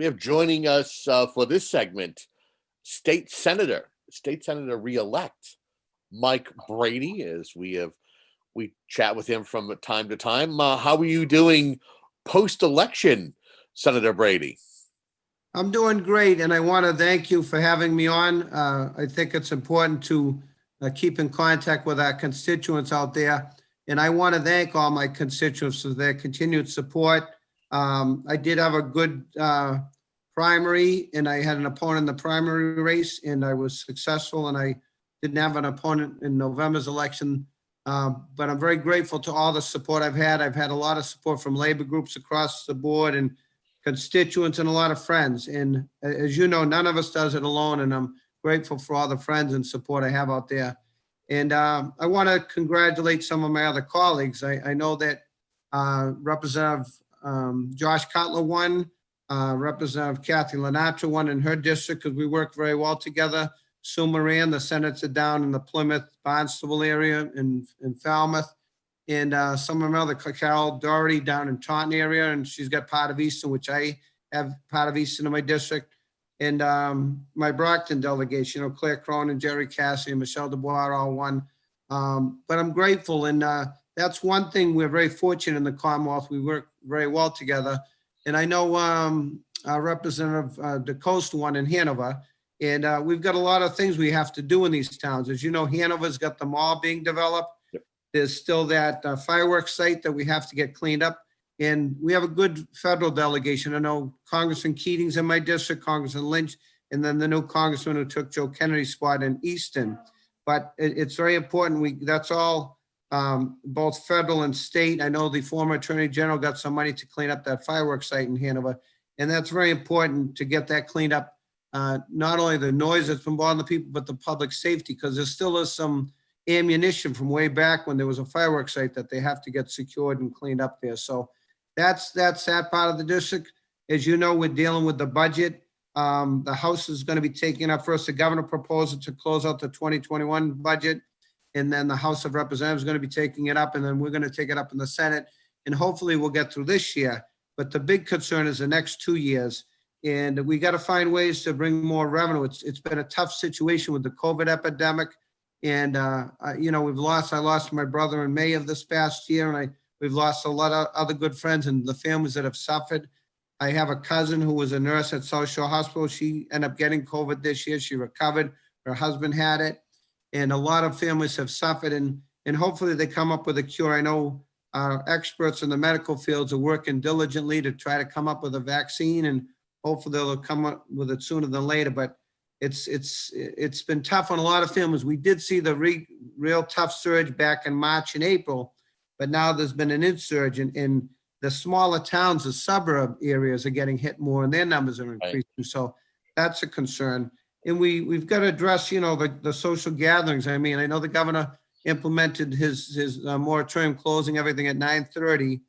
We have joining us for this segment, State Senator re-elect Mike Brady, as we chat with him from time to time. How are you doing post-election, Senator Brady? I'm doing great, and I want to thank you for having me on. I think it's important to keep in contact with our constituents out there, and I want to thank all my constituents for their continued support. I did have a good primary, and I had an opponent in the primary race, and I was successful, and I didn't have an opponent in November's election. But I'm very grateful to all the support I've had. I've had a lot of support from labor groups across the board and constituents and a lot of friends. And as you know, none of us does it alone. And I'm grateful for all the friends and support I have out there. And I want to congratulate some of my other colleagues. I know that Representative Josh Cutler won, Representative Kathy Lenatra won in her district because we work very well together. Sue Moran, the senator down in the Plymouth, Barnstable area in Falmouth. And some of my other, Carol Doherty down in Taunton area, and she's got part of Easton, which I have part of Easton in my district. And my Brockton delegation, Claire Cronin, Jerry Cassidy, and Michelle DeBoer all won. But I'm grateful, and that's one thing we're very fortunate in the Commonwealth. We work very well together. And I know Representative DeCoste won in Hanover, and we've got a lot of things we have to do in these towns. As you know, Hanover's got the mall being developed. There's still that fireworks site that we have to get cleaned up. And we have a good federal delegation. I know Congressman Keating's in my district, Congressman Lynch, and then the new congressman who took Joe Kennedy's spot in Easton. But it's very important. That's all both federal and state. I know the former attorney general got some money to clean up that fireworks site in Hanover. And that's very important to get that cleaned up. Not only the noise that's been bothering the people, but the public safety, because there still is some ammunition from way back when there was a fireworks site that they have to get secured and cleaned up there. So that's that part of the district. As you know, we're dealing with the budget. The House is going to be taking up first the governor proposal to close out the 2021 budget. And then the House of Representatives is going to be taking it up, and then we're going to take it up in the Senate. And hopefully we'll get through this year. But the big concern is the next 2 years. And we got to find ways to bring more revenue. It's been a tough situation with the COVID epidemic. And, I lost my brother in May of this past year, and we've lost a lot of other good friends and the families that have suffered. I have a cousin who was a nurse at South Shore Hospital. She ended up getting COVID this year. She recovered. Her husband had it. And a lot of families have suffered, and hopefully they come up with a cure. I know experts in the medical fields are working diligently to try to come up with a vaccine, and hopefully they'll come up with it sooner than later. But it's been tough on a lot of families. We did see the real tough surge back in March and April, but now there's been an insurge in the smaller towns. The suburb areas are getting hit more, and their numbers are increasing. Right. So that's a concern. And we've got to address, the social gatherings. I mean, I know the governor implemented his moratorium, closing everything at 9:30.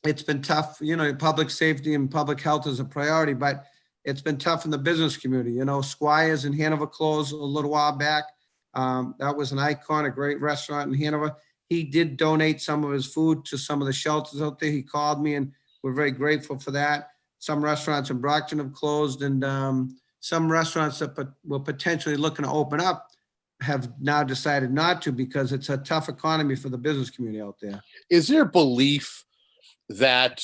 It's been tough. Public safety and public health is a priority, but it's been tough in the business community. Squires in Hanover closed a little while back. That was an icon, a great restaurant in Hanover. He did donate some of his food to some of the shelters out there. He called me, and we're very grateful for that. Some restaurants in Brockton have closed, and some restaurants that were potentially looking to open up have now decided not to, because it's a tough economy for the business community out there. Is there belief that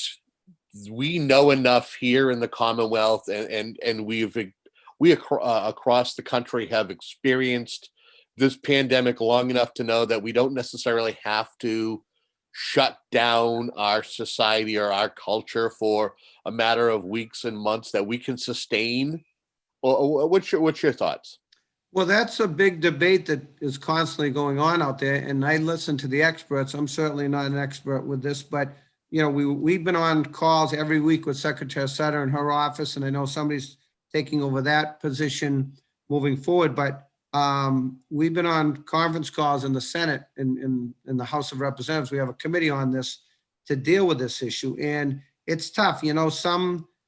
we know enough here in the Commonwealth, and we across the country have experienced this pandemic long enough to know that we don't necessarily have to shut down our society or our culture for a matter of weeks and months, that we can sustain? Or what's your thoughts? Well, that's a big debate that is constantly going on out there, and I listen to the experts. I'm certainly not an expert with this, but we've been on calls every week with Secretary Sutter in her office, and I know somebody's taking over that position moving forward. But we've been on conference calls in the Senate and in the House of Representatives. We have a committee on this to deal with this issue, and it's tough.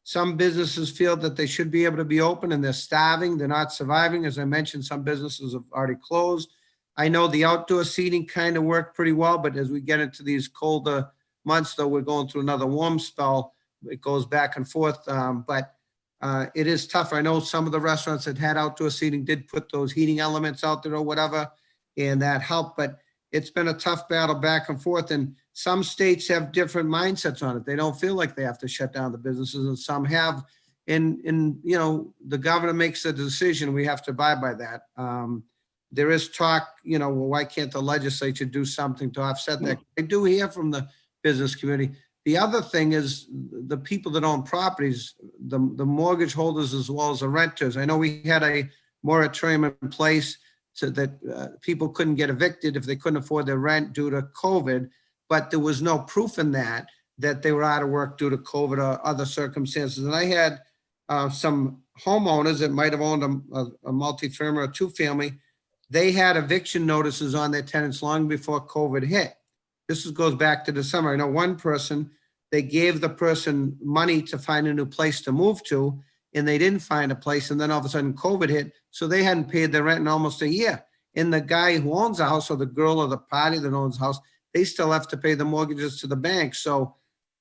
Some businesses feel that they should be able to be open, and they're starving. They're not surviving. As I mentioned, some businesses have already closed. I know the outdoor seating kind of worked pretty well, but as we get into these colder months, though, we're going through another warm spell. it goes back and forth. But it is tough. I know some of the restaurants that had outdoor seating did put those heating elements out there or whatever, and that helped, but it's been a tough battle back and forth. And some states have different mindsets on it. They don't feel like they have to shut down the businesses, and some have. And you know, the governor makes the decision. We have to abide by that. There is talk, you know, well, why can't the legislature do something to offset that? I do hear from the business community. The other thing is the people that own properties, the mortgage holders as well as the renters. I know we had a moratorium in place so that people couldn't get evicted if they couldn't afford their rent due to COVID, but there was no proof in that they were out of work due to COVID or other circumstances. And I had some homeowners that might have owned a multi-family or two-family. They had eviction notices on their tenants long before COVID hit. This goes back to the summer. I know one person, they gave the person money to find a new place to move to, and they didn't find a place. And then all of a sudden COVID hit. So they hadn't paid their rent in almost a year. And the guy who owns the house, or the girl or the party that owns the house, they still have to pay the mortgages to the bank. So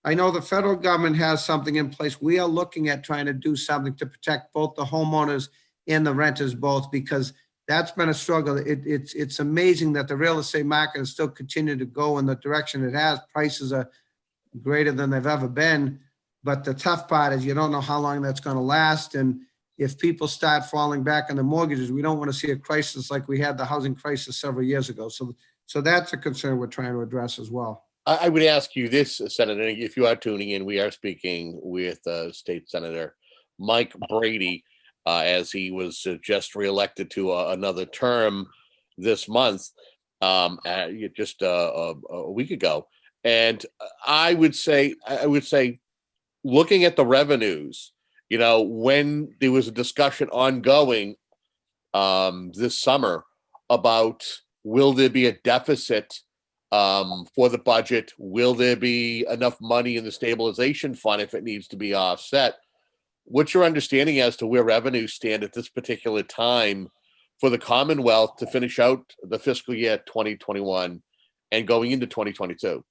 I know the federal government has something in place. We are looking at trying to do something to protect both the homeowners and the renters both, because that's been a struggle. It's amazing that the real estate market has still continued to go in the direction it has. Prices are greater than they've ever been. But the tough part is you don't know how long that's going to last. And if people start falling back on the mortgages, we don't want to see a crisis like we had the housing crisis several years ago. So that's a concern we're trying to address as well. I would ask you this, Senator, if you are tuning in, we are speaking with State Senator Mike Brady, as he was just reelected to another term this month, just a week ago. And I would say, looking at the revenues, you know, when there was a discussion ongoing this summer about will there be a deficit for the budget? Will there be enough money in the stabilization fund if it needs to be offset? What's your understanding as to where revenues stand at this particular time for the Commonwealth to finish out the fiscal year 2021 and going into 2022?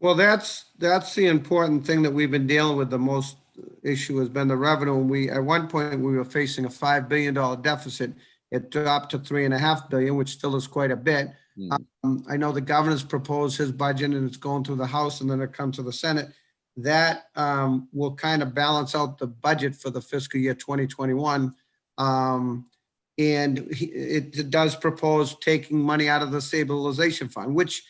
Well, that's the important thing that we've been dealing with. The most issue has been the revenue. At one point we were facing a $5 billion deficit. It dropped to $3.5 billion, which still is quite a bit. I know the governor's proposed his budget and it's going through the House and then it comes to the Senate. That will kind of balance out the budget for the fiscal year 2021. And it does propose taking money out of the stabilization fund, which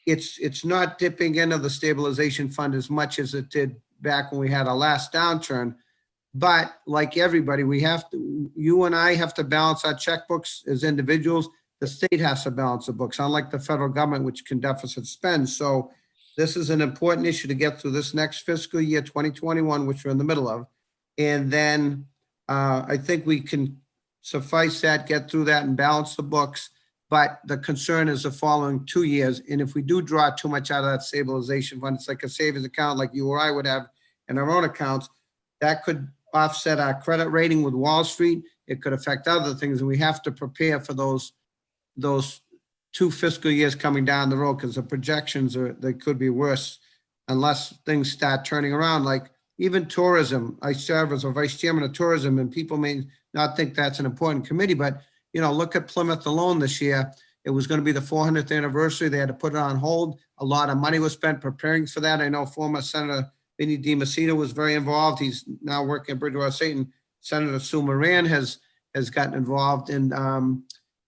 it's not dipping into the stabilization fund as much as it did back when we had our last downturn. But like everybody, you and I have to balance our checkbooks as individuals. The state has to balance the books, unlike the federal government, which can deficit spend. So this is an important issue to get through this next fiscal year, 2021, which we're in the middle of. And then I think we can suffice that, get through that and balance the books. But the concern is the following 2 years. And if we do draw too much out of that stabilization fund, it's like a savings account like you or I would have in our own accounts, that could offset our credit rating with Wall Street. It could affect other things. And we have to prepare for those 2 fiscal years coming down the road, because the projections they could be worse unless things start turning around. Like even tourism, I serve as a vice chairman of tourism, and people may not think that's an important committee, but you know, look at Plymouth alone this year. It was going to be the 400th anniversary. They had to put it on hold. A lot of money was spent preparing for that. I know former Senator Vinny DiMacedo was very involved. He's now working at Bridgewater State, and Senator Sue Moran has gotten involved. And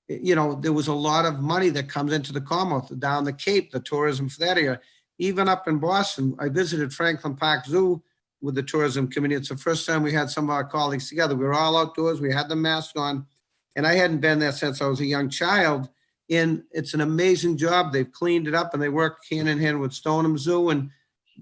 you know, there was a lot of money that comes into the Commonwealth, down the Cape, the tourism for that area. Even up in Boston, I visited Franklin Park Zoo with the tourism committee. It's the first time we had some of our colleagues together. We were all outdoors. We had the mask on, and I hadn't been there since I was a young child. And it's an amazing job. They've cleaned it up, and they work hand in hand with Stoneham Zoo and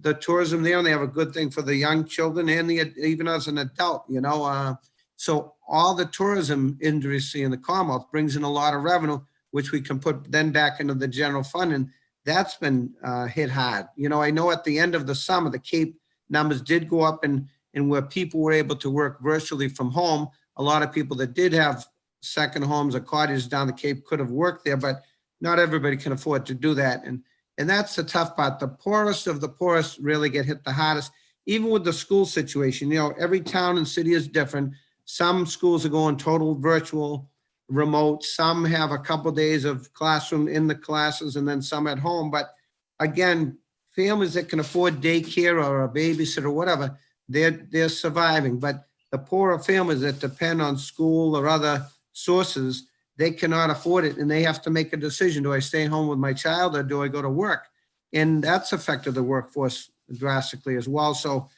the tourism there. And they have a good thing for the young children and even as an adult, you know. So all the tourism industry in the Commonwealth brings in a lot of revenue, which we can put then back into the general fund. And that's been hit hard. You know, I know at the end of the summer, the Cape numbers did go up, and where people were able to work virtually from home, a lot of people that did have second homes or cottages down the Cape could have worked there, but not everybody can afford to do that. And that's the tough part. The poorest of the poorest really get hit the hardest. even with the school situation, every town and city is different. Some schools are going total virtual, remote. Some have a couple days of classroom in the classes and then some at home. But again, families that can afford daycare or a babysitter or whatever, they're surviving. But the poorer families that depend on school or other sources, they cannot afford it, and they have to make a decision. Do I stay home with my child or do I go to work? And that's affected the workforce drastically as well. So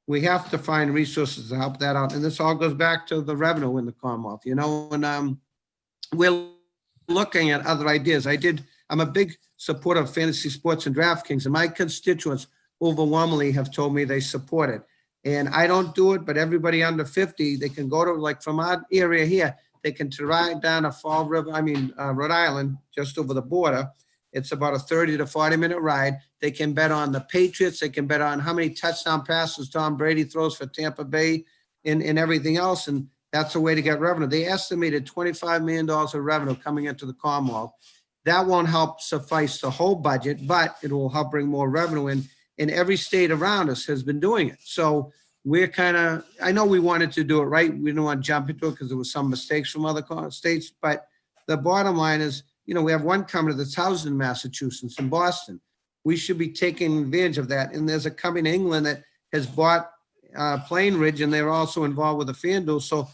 we have to find resources to help that out. And this all goes back to the revenue in the Commonwealth, and we're looking at other ideas. I'm a big supporter of fantasy sports and DraftKings, and my constituents overwhelmingly have told me they support it. And I don't do it, but everybody under 50, they can go to, like from our area here, they can drive down to Rhode Island, just over the border. It's about a 30 to 40-minute ride. They can bet on the Patriots. They can bet on how many touchdown passes Tom Brady throws for Tampa Bay and everything else. And that's a way to get revenue. They estimated $25 million of revenue coming into the Commonwealth. That won't help suffice the whole budget, but it will help bring more revenue in. And every state around us has been doing it. So we're I know we wanted to do it right. We didn't want to jump into it because there was some mistakes from other states. But the bottom line is, we have one company that's housed in Massachusetts and Boston. We should be taking advantage of that. And there's a company in England that has bought Plain Ridge, and they're also involved with the FanDuel. So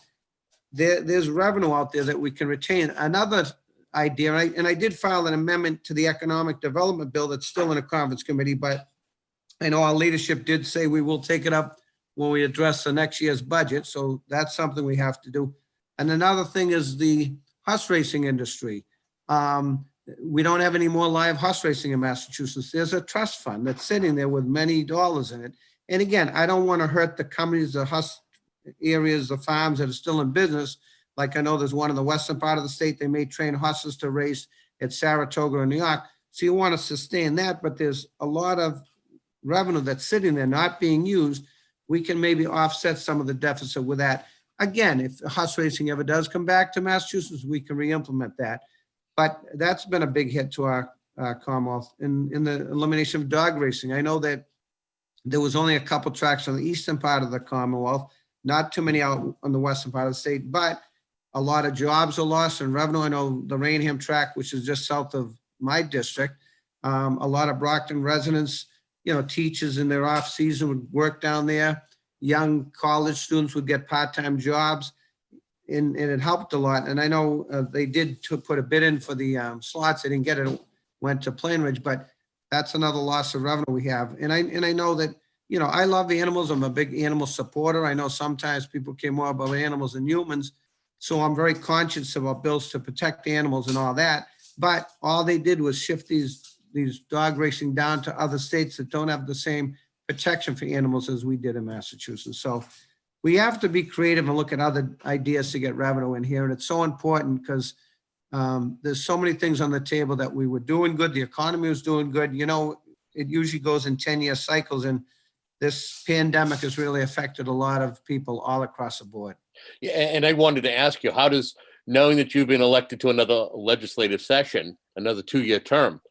there's revenue out there that we can retain. Another idea, and I did file an amendment to the economic development bill that's still in a conference committee, but I know our leadership did say we will take it up when we address the next year's budget. So that's something we have to do. And another thing is the horse racing industry. We don't have any more live horse racing in Massachusetts. There's a trust fund that's sitting there with many dollars in it. And again, I don't want to hurt the companies, the horse areas, the farms that are still in business. Like I know there's one in the western part of the state. They may train horses to race at Saratoga or New York. So you want to sustain that, but there's a lot of revenue that's sitting there not being used. We can maybe offset some of the deficit with that. Again, if horse racing ever does come back to Massachusetts, we can re-implement that. But that's been a big hit to our Commonwealth in the elimination of dog racing. I know that there was only a couple tracks on the eastern part of the Commonwealth, not too many out on the western part of the state, but a lot of jobs are lost and revenue. I know the Rainham track, which is just south of my district, a lot of Brockton residents, teachers in their off season would work down there. Young college students would get part-time jobs, and it helped a lot. And I know they did put a bid in for the slots. They didn't get it. Went to Plain Ridge, but that's another loss of revenue we have. And I know that, I love animals. I'm a big animal supporter. I know sometimes people care more about animals than humans. So I'm very conscious about bills to protect animals and all that. But all they did was shift these dog racing down to other states that don't have the same protection for animals as we did in Massachusetts. So we have to be creative and look at other ideas to get revenue in here. And it's so important because there's so many things on the table that we were doing good. The economy was doing good. It usually goes in 10-year cycles, and this pandemic has really affected a lot of people all across the board. Yeah, and I wanted to ask you, how does, knowing that you've been elected to another legislative session, another 2-year term,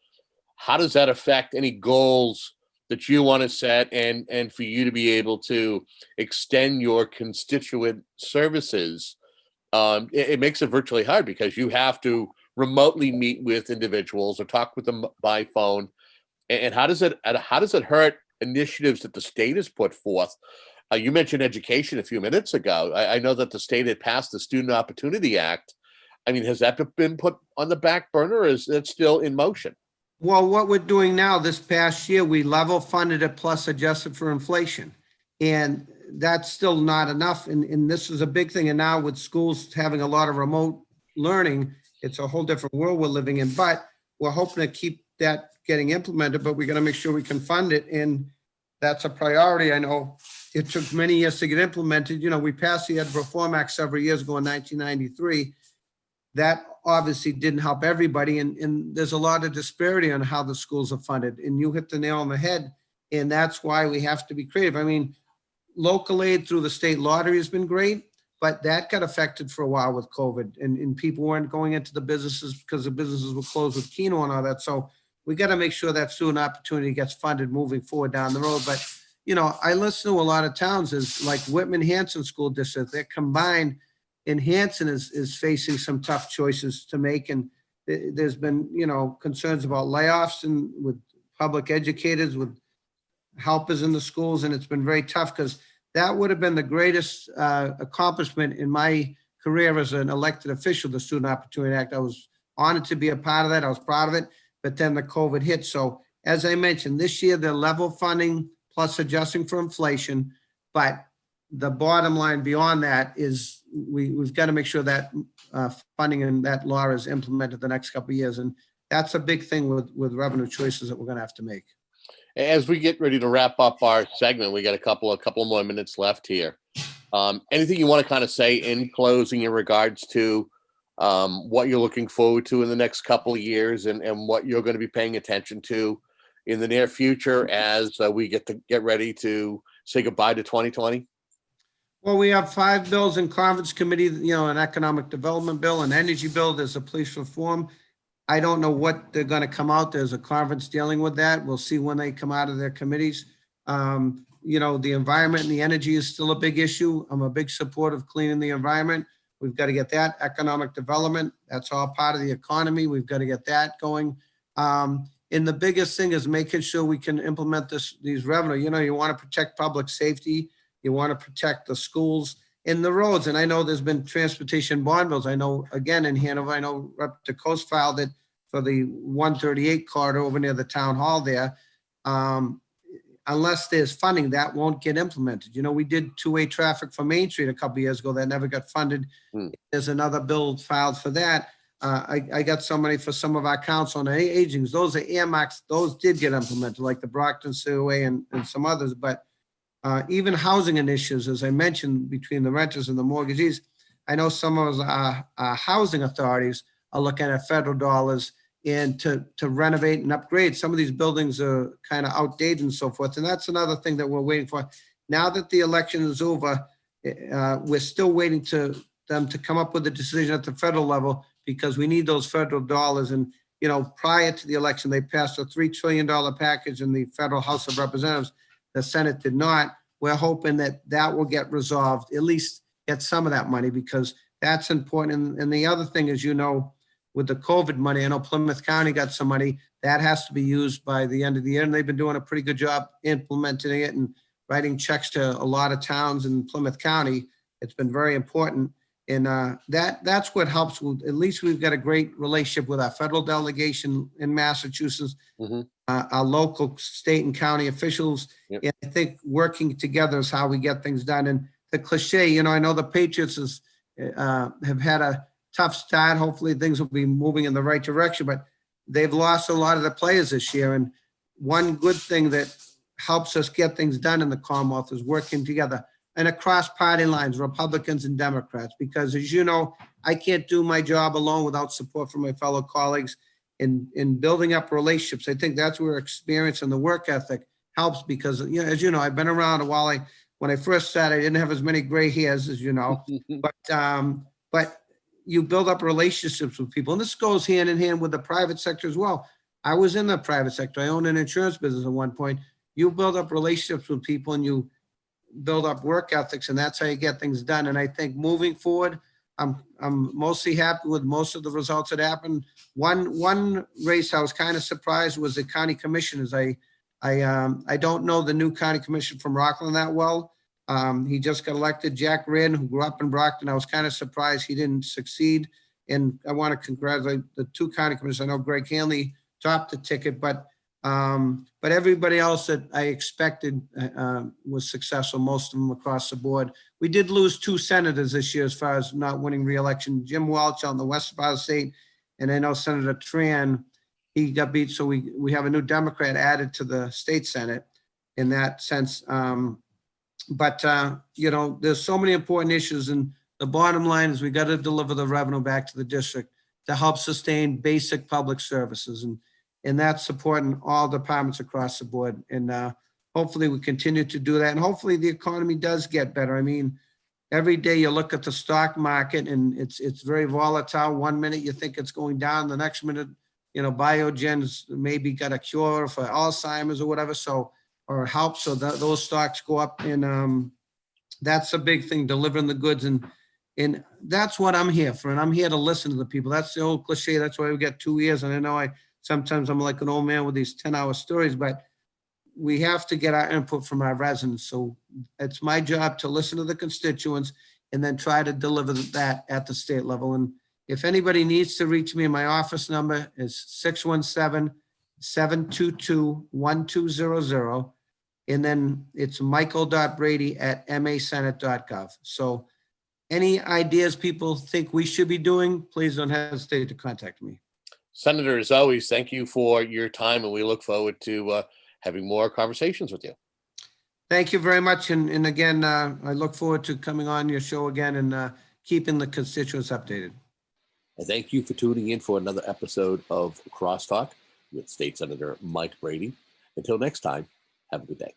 how does that affect any goals that you want to set and for you to be able to extend your constituent services? It makes it virtually hard because you have to remotely meet with individuals or talk with them by phone. And how does it hurt initiatives that the state has put forth? You mentioned education a few minutes ago. I know that the state had passed the Student Opportunity Act. I mean, has that been put on the back burner, or is it still in motion? Well, what we're doing now, this past year, we level funded it plus adjusted for inflation. And that's still not enough. And this is a big thing. And now with schools having a lot of remote learning, it's a whole different world we're living in. But we're hoping to keep that getting implemented, but we're going to make sure we can fund it. And that's a priority. I know it took many years to get implemented. We passed the Ed Reform Act several years ago in 1993. That obviously didn't help everybody. And there's a lot of disparity on how the schools are funded. And you hit the nail on the head. And that's why we have to be creative. I mean, local aid through the state lottery has been great, but that got affected for a while with COVID. And people weren't going into the businesses because the businesses were closed with Keno and all that. So we got to make sure that student opportunity gets funded moving forward down the road. But, I listen to a lot of towns is like Whitman Hanson School District. They're combined, and Hanson is facing some tough choices to make. And there's been, concerns about layoffs and with public educators, with helpers in the schools. And it's been very tough because that would have been the greatest accomplishment in my career as an elected official, the Student Opportunity Act. I was honored to be a part of that. I was proud of it, but then the COVID hit. So as I mentioned, this year, they're level funding plus adjusting for inflation. But the bottom line beyond that is we've got to make sure that funding and that law is implemented the next couple of years. And that's a big thing with revenue choices that we're going to have to make. As we get ready to wrap up our segment, we got a couple of more minutes left here. Anything you want to kind of say in closing in regards to what you're looking forward to in the next couple of years and what you're going to be paying attention to in the near future as we get ready to say goodbye to 2020? Well, we have 5 bills in conference committee, an economic development bill, an energy bill, there's a police reform. I don't know what they're going to come out. There's a conference dealing with that. We'll see when they come out of their committees. The environment and the energy is still a big issue. I'm a big supporter of cleaning the environment. We've got to get that. Economic development, that's all part of the economy. We've got to get that going. And the biggest thing is making sure we can implement these revenue. You want to protect public safety. You want to protect the schools and the roads. And I know there's been transportation bond bills. I know, again, in Hanover, I know Rep. DeCoste filed it for the 138 corridor over near the town hall there. Unless there's funding, that won't get implemented. We did two-way traffic for Main Street a couple of years ago. That never got funded. There's another bill filed for that. I got some money for some of our council on aging. Those are earmarks. Those did get implemented, like the Brockton Seaway and some others. But even housing initiatives, as I mentioned, between the renters and the mortgagees, I know some of our housing authorities are looking at federal dollars and to renovate and upgrade. Some of these buildings are kind of outdated and so forth. And that's another thing that we're waiting for. Now that the election is over, we're still waiting to them to come up with a decision at the federal level because we need those federal dollars. And, prior to the election, they passed a $3 trillion package in the federal House of Representatives. The Senate did not. We're hoping that will get resolved, at least get some of that money, because that's important. And the other thing is, with the COVID money, I know Plymouth County got some money that has to be used by the end of the year. And they've been doing a pretty good job implementing it and writing checks to a lot of towns in Plymouth County. It's been very important. And that's what helps. At least we've got a great relationship with our federal delegation in Massachusetts, our local state and county officials. Yep. And I think working together is how we get things done. And the cliche, I know the Patriots have had a tough start. Hopefully things will be moving in the right direction, but they've lost a lot of the players this year. And one good thing that helps us get things done in the Commonwealth is working together and across party lines, Republicans and Democrats, because as you know, I can't do my job alone without support from my fellow colleagues in building up relationships. I think that's where experience and the work ethic helps because, as you know, I've been around a while. When I first started, I didn't have as many gray hairs as you know, but you build up relationships with people. And this goes hand in hand with the private sector as well. I was in the private sector. I owned an insurance business at one point. You build up relationships with people and you build up work ethics, and that's how you get things done. And I think moving forward, I'm mostly happy with most of the results that happened. One race I was kind of surprised was the county commissioners. I don't know the new county commissioner from Rockland that well. He just got elected, Jack Reardon, who grew up in Brockton. I was kind of surprised he didn't succeed. And I want to congratulate the two county commissioners. I know Greg Hanley topped the ticket, but everybody else that I expected was successful, most of them across the board. We did lose 2 senators this year as far as not winning re-election. Jim Welch on the west part of the state, and I know Senator Tran, he got beat. So we have a new Democrat added to the state Senate in that sense. But there's so many important issues, and the bottom line is we got to deliver the revenue back to the district to help sustain basic public services. And that's supporting all departments across the board. And hopefully we continue to do that. And hopefully the economy does get better. I mean, every day you look at the stock market and it's very volatile. One minute you think it's going down, the next minute, Biogen's maybe got a cure for Alzheimer's or whatever. So or help so that those stocks go up. And that's a big thing, delivering the goods. And that's what I'm here for. And I'm here to listen to the people. That's the old cliche. That's why we get 2 ears. And I know sometimes I'm like an old man with these 10-hour stories, but we have to get our input from our residents. So it's my job to listen to the constituents and then try to deliver that at the state level. And if anybody needs to reach me, my office number is 617-722-1200. And then it's michael.brady@masenate.gov. So any ideas people think we should be doing, please don't hesitate to contact me. Senator, as always, thank you for your time, and we look forward to having more conversations with you. Thank you very much. And again, I look forward to coming on your show again and keeping the constituents updated. And thank you for tuning in for another episode of CrossTalk with State Senator Mike Brady. Until next time, have a good day.